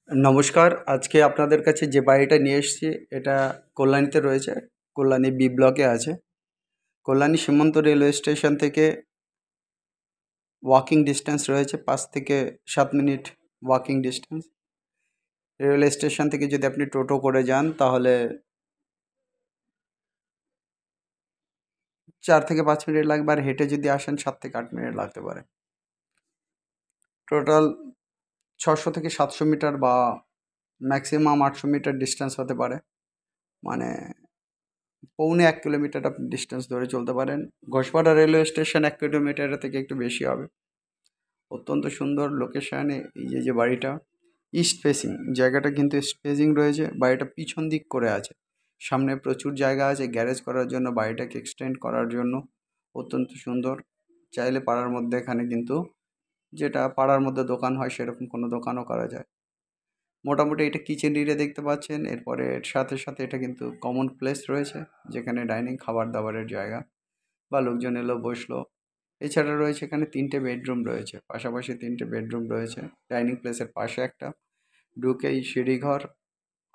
নমস্কার। আজকে আপনাদের কাছে যে বাড়িটা নিয়ে এসেছি এটা কল্যাণীতে রয়েছে। কল্যাণী বি ব্লকে আছে। কল্যাণী সীমান্ত রেলওয়ে স্টেশন থেকে ওয়াকিং ডিস্টেন্স রয়েছে 5 থেকে 7 minute walking distance. Railway station থেকে যদি আপনি টোটো করে যান তাহলে 4 থেকে 5 মিনিট লাগবে, আর হেঁটে যদি আসেন 7 থেকে 8 মিনিট লাগতে পারে। টোটাল 600 থেকে 700 মিটার বা ম্যাক্সিমাম 800 মিটার ডিস্টেন্স হতে পারে। মানে 1.25 কিলোমিটার আপনি ডিস্টেন্স ধরে চলতে পারেন। ঘোষপাড়া রেলওয়ে স্টেশন 1 কিলোমিটারের থেকে একটু বেশি হবে। অত্যন্ত সুন্দর লোকেশানে এই যে বাড়িটা ইস্ট ফেসিং, জায়গাটা কিন্তু ইস্ট ফেসিং রয়েছে। বাড়িটা পিছন দিক করে আছে, সামনে প্রচুর জায়গা আছে গ্যারেজ করার জন্য, বাড়িটাকে এক্সটেন্ড করার জন্য। অত্যন্ত সুন্দর। চাইলে পাড়ার মধ্যে এখানে কিন্তু যেটা পাড়ার মধ্যে দোকান হয় সেরকম কোনো দোকানও করা যায়। মোটামুটি এটা কিচেন এরিয়া দেখতে পাচ্ছেন। এরপরে এর সাথে সাথে এটা কিন্তু কমন প্লেস রয়েছে, যেখানে ডাইনিং খাবার দাবারের জায়গা বা লোকজন এলো বসলো। এছাড়া রয়েছে এখানে 3টে বেডরুম রয়েছে, পাশাপাশি 3টে বেডরুম রয়েছে। ডাইনিং প্লেসের পাশে একটা ঢুকেই সিঁড়িঘর,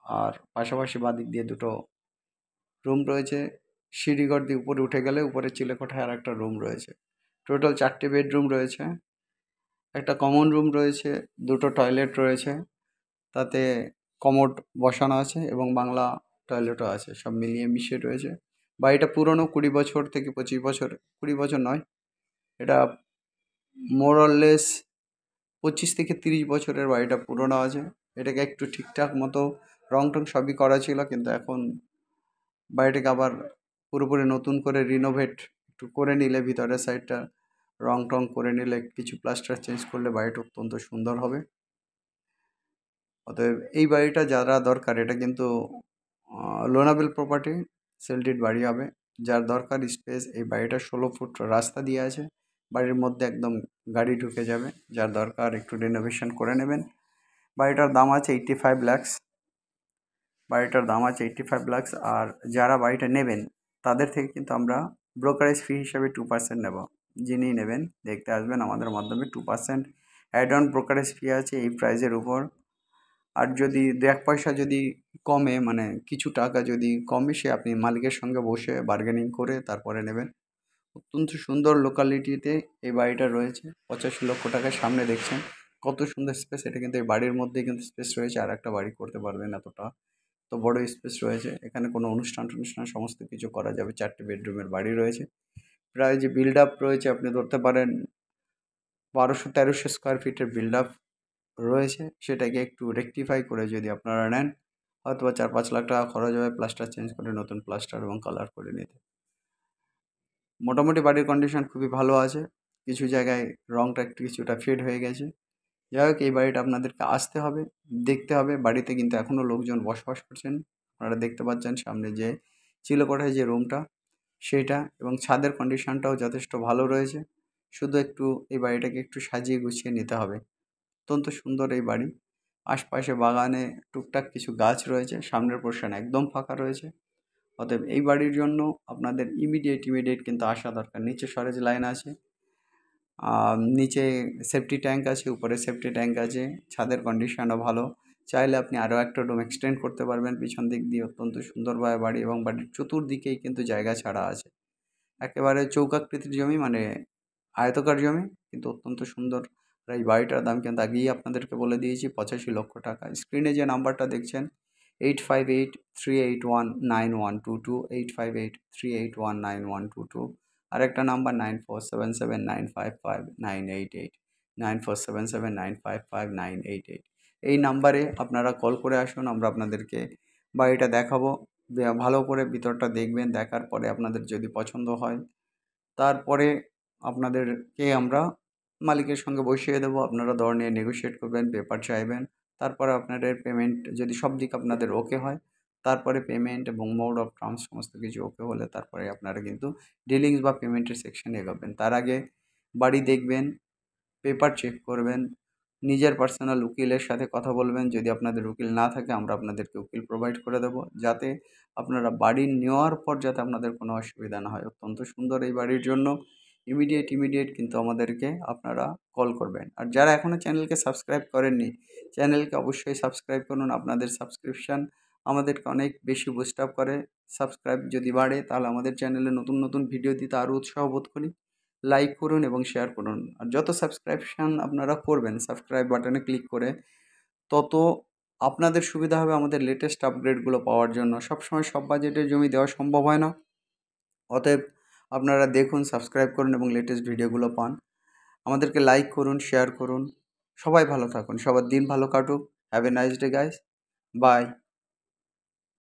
আর পাশাপাশি বাদিক দিয়ে দুটো রুম রয়েছে। সিঁড়িঘর দিয়ে উপরে উঠে গেলে উপরে চিলেকোঠায় আর একটা রুম রয়েছে। টোটাল 4টে বেডরুম রয়েছে, একটা কমন রুম রয়েছে, দুটো টয়লেট রয়েছে, তাতে কমোড বসানো আছে এবং বাংলা টয়লেটও আছে। সব মিলিয়ে মিশিয়ে রয়েছে। বাড়িটা পুরনো 20 বছর থেকে 25 বছর, 20 বছর নয়, এটা মোরলেস 25 থেকে 30 বছরের বাড়িটা পুরনো আছে। এটাকে একটু ঠিকঠাক মতো রং টং সবই করা ছিল, কিন্তু এখন বাড়িটাকে আবার পুরোপুরি নতুন করে রিনোভেট একটু করে নিলে, ভিতরের সাইডটা রং টং করে নিলে, কিছু প্লাস্টার চেঞ্জ করলে বাড়িটা অত্যন্ত সুন্দর হবে। অতএব এই বাড়িটা যারা দরকার, এটা কিন্তু লোনাবেল প্রপার্টি সেলটিড বাড়ি হবে। যার দরকার স্পেস, এই বাড়িটা 16 ফুট রাস্তা দিয়ে আছে, বাড়ির মধ্যে একদম গাড়ি ঢুকে যাবে। যার দরকার একটু রিনোভেশন করে নেবেন। বাড়িটার দাম আছে 85 লাখস। বাড়িটার দাম আছে 85 লাখস। আর যারা বাড়িটা নেবেন তাদের থেকে কিন্তু আমরা ব্রোকারেজ ফি হিসাবে 2% নেব। যিনি নেবেন দেখতে আসবেন আমাদের মাধ্যমে 2% অ্যাড অন ব্রোকারেজ ফি আছে এই প্রাইজের উপর। আর যদি 1 পয়সা যদি কমে, মানে কিছু টাকা যদি কমে, সে আপনি মালিকের সঙ্গে বসে বার্গেনিং করে তারপরে নেবেন। অত্যন্ত সুন্দর লোকালিটিতে এই বাড়িটা রয়েছে। 85 লক্ষ টাকার সামনে দেখছেন কত সুন্দর স্পেস। এটা কিন্তু এই বাড়ির মধ্যেই কিন্তু স্পেস রয়েছে, আর একটা বাড়ি করতে পারবেন এতটা, তো বড় স্পেস রয়েছে এখানে। কোনো অনুষ্ঠান টনুষ্ঠান সমস্ত কিছু করা যাবে। 4টে বেডরুমের বাড়ি রয়েছে। প্রায় যে বিল্ড আপ রয়েছে আপনি ধরতে পারেন 1200-1300 স্কোয়ার ফিটের বিল্ড আপ রয়েছে। সেটাকে একটু রেকটিফাই করে যদি আপনারা নেন, হয়তো বা 4-5 লাখ টাকা খরচ হবে প্লাস্টার চেঞ্জ করে, নতুন প্লাস্টার এবং কালার করে নিতে। মোটামুটি বাড়ির কন্ডিশন খুবই ভালো আছে। কিছু জায়গায় রংটা একটু কিছুটা ফেড হয়ে গেছে। যাই হোক, এই বাড়িটা আপনাদেরকে আসতে হবে, দেখতে হবে। বাড়িতে কিন্তু এখনও লোকজন বসবাস করছেন। আপনারা দেখতে পাচ্ছেন সামনে যে চিলেকোঠায় যে রুমটা সেইটা, এবং ছাদের কন্ডিশনটাও যথেষ্ট ভালো রয়েছে। শুধু একটু এই বাড়িটাকে একটু সাজিয়ে গুছিয়ে নিতে হবে। অত্যন্ত সুন্দর এই বাড়ি। আশপাশে বাগানে টুকটাক কিছু গাছ রয়েছে, সামনের পোর্শন একদম ফাঁকা রয়েছে। অতএব এই বাড়ির জন্য আপনাদের ইমিডিয়েট কিন্তু আসা দরকার। নিচে সরেজ লাইন আছে, নিচে সেফটি ট্যাঙ্ক আছে, উপরে সেফটি ট্যাঙ্ক আছে, ছাদের কন্ডিশনও ভালো। চাইলে আপনি আরও একটা রুম এক্সটেন্ড করতে পারবেন পিছন দিক দিয়ে। অত্যন্ত সুন্দরভাবে বাড়ি, এবং বাড়ির চতুর্দিকেই কিন্তু জায়গা ছাড়া আছে। একেবারে চৌকাকৃতির জমি, মানে আয়তকার জমি, কিন্তু অত্যন্ত সুন্দর। আর এই বাড়িটার দাম কিন্তু আগেই আপনাদেরকে বলে দিয়েছি 85 লক্ষ টাকা। স্ক্রিনে যে নাম্বারটা দেখছেন 8583819122, 8583819122। আরেকটা নাম্বার 9477955988, 9477955988। এই নাম্বারে আপনারা কল করে আসুন, আমরা আপনাদেরকে বাড়িটা দেখাবো। ভালো করে ভিতরটা দেখবেন, দেখার পরে আপনাদের যদি পছন্দ হয় তারপরে আপনাদেরকে আমরা মালিকের সঙ্গে বসিয়ে দেবো। আপনারা দর নিয়ে নেগোশিয়েট করবেন, পেপার চাইবেন। তারপরে আপনাদের পেমেন্ট যদি সব দিক আপনাদের ওকে হয়, তারপরে পেমেন্ট এবং মোড অফ ট্রান্স সমস্ত কিছু ওকে হলে তারপরে আপনারা কিন্তু ডিলিংস বা পেমেন্টের সেকশানে এগোবেন। তার আগে বাড়ি দেখবেন, পেপার চেক করবেন, নিজের পার্সোনাল উকিলের সাথে কথা বলবেন। যদি আপনাদের উকিল না থাকে আমরা আপনাদেরকে উকিল প্রোভাইড করে দেবো, যাতে আপনারা বাড়ি নেওয়ার পর যাতে আপনাদের কোনো অসুবিধা না হয়। অত্যন্ত সুন্দর এই বাড়ির জন্য ইমিডিয়েট কিন্তু আমাদেরকে আপনারা কল করবেন। আর যারা এখনও চ্যানেলকে সাবস্ক্রাইব করেননি, চ্যানেলকে অবশ্যই সাবস্ক্রাইব করুন। আপনাদের সাবস্ক্রিপশান আমাদেরকে অনেক বেশি বুস্ট আপ করে। সাবস্ক্রাইব যদি বাড়ে তাহলে আমাদের চ্যানেলে নতুন ভিডিও দিতে আরও উৎসাহ বোধ করি। লাইক করুন এবং শেয়ার করুন। আর যত সাবস্ক্রাইবশান আপনারা করবেন সাবস্ক্রাইব বাটনে ক্লিক করে, তত আপনাদের সুবিধা হবে আমাদের লেটেস্ট আপগ্রেডগুলো পাওয়ার জন্য। সবসময় সব বাজেটের জমি দেওয়া সম্ভব হয় না, অতএব আপনারা দেখুন, সাবস্ক্রাইব করুন এবং লেটেস্ট ভিডিওগুলো পান। আমাদেরকে লাইক করুন, শেয়ার করুন। সবাই ভালো থাকুন, সবার দিন ভালো কাটুক। Have a nice day guys, by.